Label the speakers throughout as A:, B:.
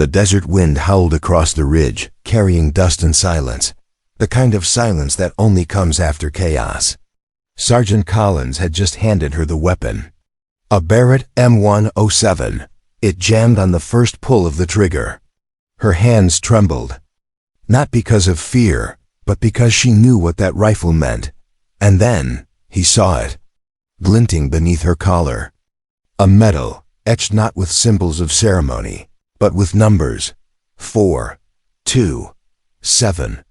A: The desert wind howled across the ridge, carrying dust and silence, the kind of silence that only comes after chaos. Sergeant Collins had just handed her the weapon. A Barrett M107. It jammed on the first pull of the trigger. Her hands trembled. Not because of fear, but because she knew what that rifle meant. And then, he saw it, glinting beneath her collar. A medal, etched not with symbols of ceremony, but with numbers. 4, 2, 7.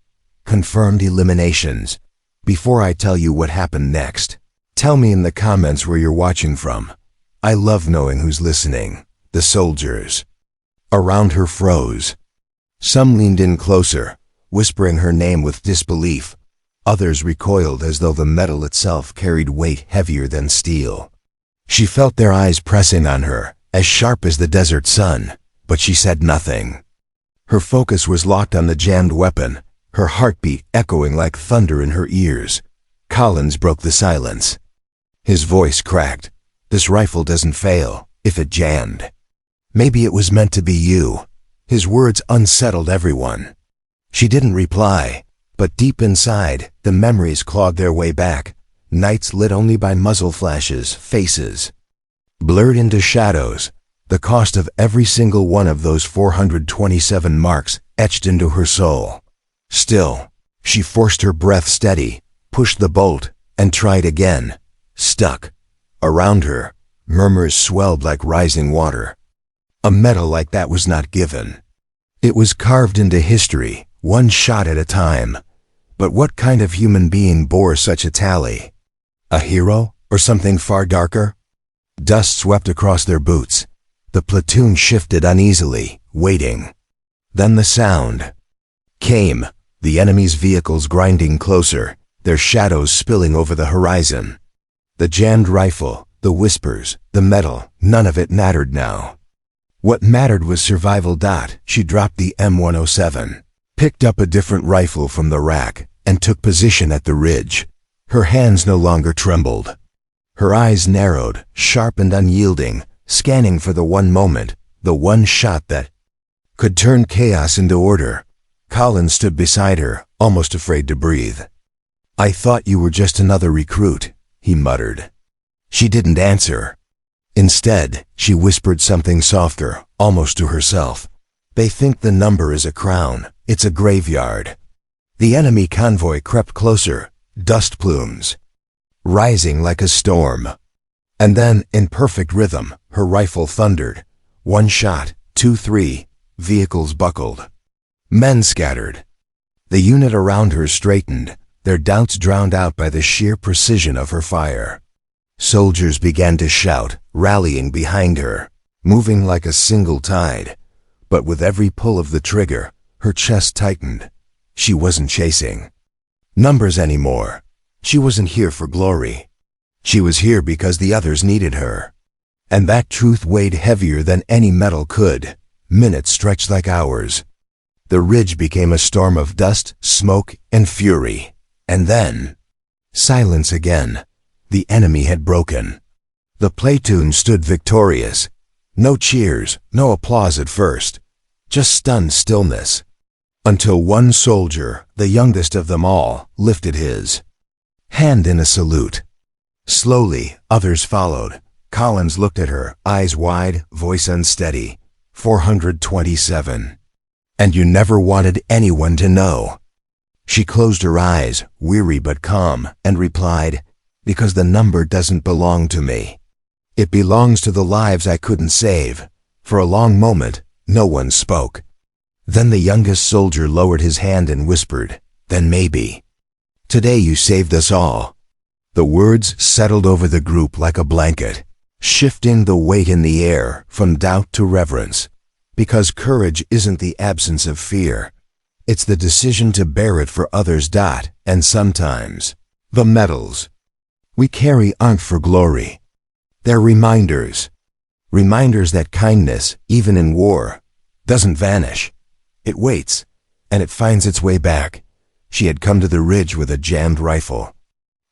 A: Confirmed eliminations. Before I tell you what happened next, tell me in the comments where you're watching from. I love knowing who's listening. The soldiers around her froze. Some leaned in closer, whispering her name with disbelief. Others recoiled as though the metal itself carried weight heavier than steel. She felt their eyes pressing on her, as sharp as the desert sun, but she said nothing. Her focus was locked on the jammed weapon, her heartbeat echoing like thunder in her ears. Collins broke the silence. His voice cracked. This rifle doesn't fail, if it jammed. Maybe it was meant to be you. His words unsettled everyone. She didn't reply, but deep inside, the memories clawed their way back. Nights lit only by muzzle flashes, faces blurred into shadows, the cost of every single one of those 427 marks etched into her soul. Still, she forced her breath steady, pushed the bolt, and tried again. Stuck. Around her, murmurs swelled like rising water. A medal like that was not given. It was carved into history, one shot at a time. But what kind of human being bore such a tally? A hero, or something far darker? Dust swept across their boots. The platoon shifted uneasily, waiting. Then the sound came, the enemy's vehicles grinding closer, their shadows spilling over the horizon. The jammed rifle, the whispers, the metal, none of it mattered now. What mattered was survival. She dropped the M107, picked up a different rifle from the rack, and took position at the ridge. Her hands no longer trembled. Her eyes narrowed, sharp and unyielding, scanning for the one moment, the one shot that could turn chaos into order. Collins stood beside her, almost afraid to breathe. "I thought you were just another recruit," he muttered. She didn't answer. Instead, she whispered something softer, almost to herself. "They think the number is a crown. It's a graveyard." The enemy convoy crept closer, dust plumes rising like a storm. And then, in perfect rhythm, her rifle thundered. One shot, 2, 3, vehicles buckled. Men scattered. The unit around her straightened, their doubts drowned out by the sheer precision of her fire. Soldiers began to shout, rallying behind her, moving like a single tide. But with every pull of the trigger, her chest tightened. She wasn't chasing numbers anymore. She wasn't here for glory. She was here because the others needed her. And that truth weighed heavier than any medal could. Minutes stretched like hours. The ridge became a storm of dust, smoke, and fury. And then, silence again. The enemy had broken. The platoon stood victorious. No cheers, no applause at first. Just stunned stillness. Until one soldier, the youngest of them all, lifted his hand in a salute. Slowly, others followed. Collins looked at her, eyes wide, voice unsteady. 427. And you never wanted anyone to know. She closed her eyes, weary but calm, and replied, "Because the number doesn't belong to me. It belongs to the lives I couldn't save." For a long moment, no one spoke. Then the youngest soldier lowered his hand and whispered, "Then maybe. Today you saved us all." The words settled over the group like a blanket, shifting the weight in the air from doubt to reverence. Because courage isn't the absence of fear. It's the decision to bear it for others. And sometimes, the medals we carry aren't for glory. They're reminders. Reminders that kindness, even in war, doesn't vanish. It waits, and it finds its way back. She had come to the ridge with a jammed rifle.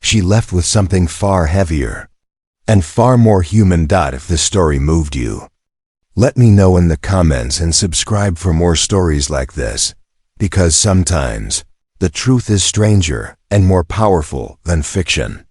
A: She left with something far heavier and far more human. If this story moved you, Let me know in the comments and subscribe for more stories like this, because sometimes the truth is stranger and more powerful than fiction.